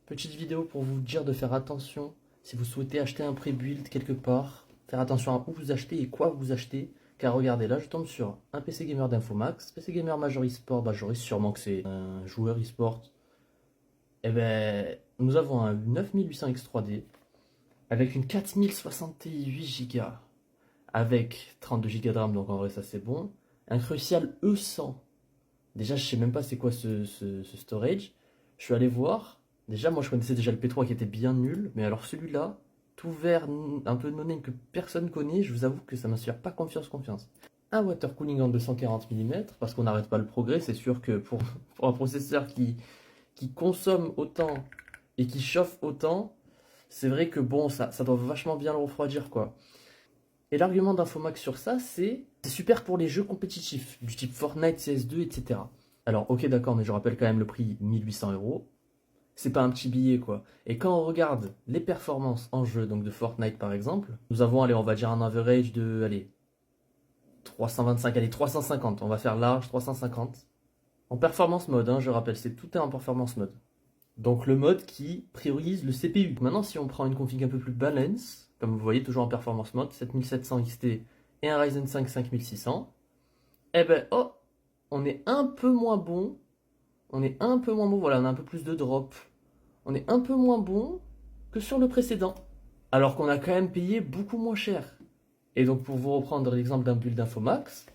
Petite vidéo pour vous dire de faire attention si vous souhaitez acheter un pré-build quelque part. Faire attention à où vous achetez et quoi vous achetez. Car regardez, là je tombe sur un PC Gamer d'Infomax. PC Gamer Major eSport, bah j'aurais sûrement que c'est un joueur eSport. Et ben nous avons un 9800X3D avec une 4068 Go avec 32 Go de RAM, donc en vrai ça c'est bon. Un Crucial E100. Déjà je sais même pas c'est quoi ce storage. Je suis allé voir. Déjà moi je connaissais déjà le P3 qui était bien nul, mais alors celui-là, tout vert, un peu no-name que personne connaît, je vous avoue que ça m'inspire pas confiance. Un water cooling en 240 mm, parce qu'on n'arrête pas le progrès, c'est sûr que pour un processeur qui consomme autant et qui chauffe autant, c'est vrai que bon, ça doit vachement bien le refroidir quoi. Et l'argument d'Infomax sur ça, c'est super pour les jeux compétitifs, du type Fortnite, CS2, etc. Alors ok d'accord, mais je rappelle quand même le prix 1800 €. C'est pas un petit billet quoi. Et quand on regarde les performances en jeu, donc de Fortnite par exemple, nous avons, allez, on va dire un average de, allez, 325, allez, 350, on va faire large, 350. En performance mode, hein, je rappelle, tout est en performance mode. Donc le mode qui priorise le CPU. Maintenant, si on prend une config un peu plus balance, comme vous voyez, toujours en performance mode, 7700 XT et un Ryzen 5 5600, eh ben, oh, on est un peu moins bon. Voilà, on a un peu plus de drop. On est un peu moins bon que sur le précédent. Alors qu'on a quand même payé beaucoup moins cher. Et donc pour vous reprendre l'exemple d'un build d'Infomax,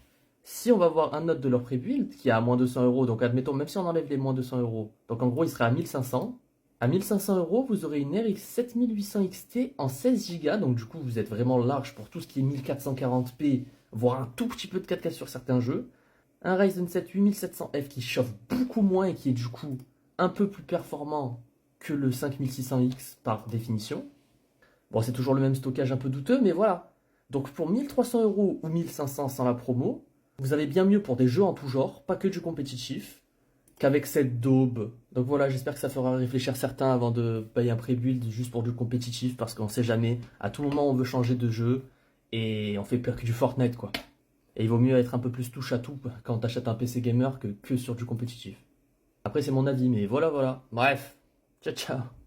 si on va voir un note de leur pré-build qui est à moins 200 €, donc admettons, même si on enlève les moins 200 €, donc en gros il serait à 1500. À 1500 €, vous aurez une RX 7800 XT en 16 Go, donc du coup vous êtes vraiment large pour tout ce qui est 1440p, voire un tout petit peu de 4K sur certains jeux. Un Ryzen 7 8700F qui chauffe beaucoup moins et qui est du coup un peu plus performant que le 5600X par définition. Bon, c'est toujours le même stockage un peu douteux, mais voilà. Donc pour 1300 € ou 1500 sans la promo, vous avez bien mieux pour des jeux en tout genre, pas que du compétitif, qu'avec cette daube. Donc voilà, j'espère que ça fera réfléchir certains avant de payer un pré-build juste pour du compétitif, parce qu'on sait jamais, à tout moment on veut changer de jeu, et on fait pire que du Fortnite quoi. Et il vaut mieux être un peu plus touche à tout quand t'achètes un PC gamer que sur du compétitif. Après c'est mon avis, mais voilà. Bref, ciao ciao.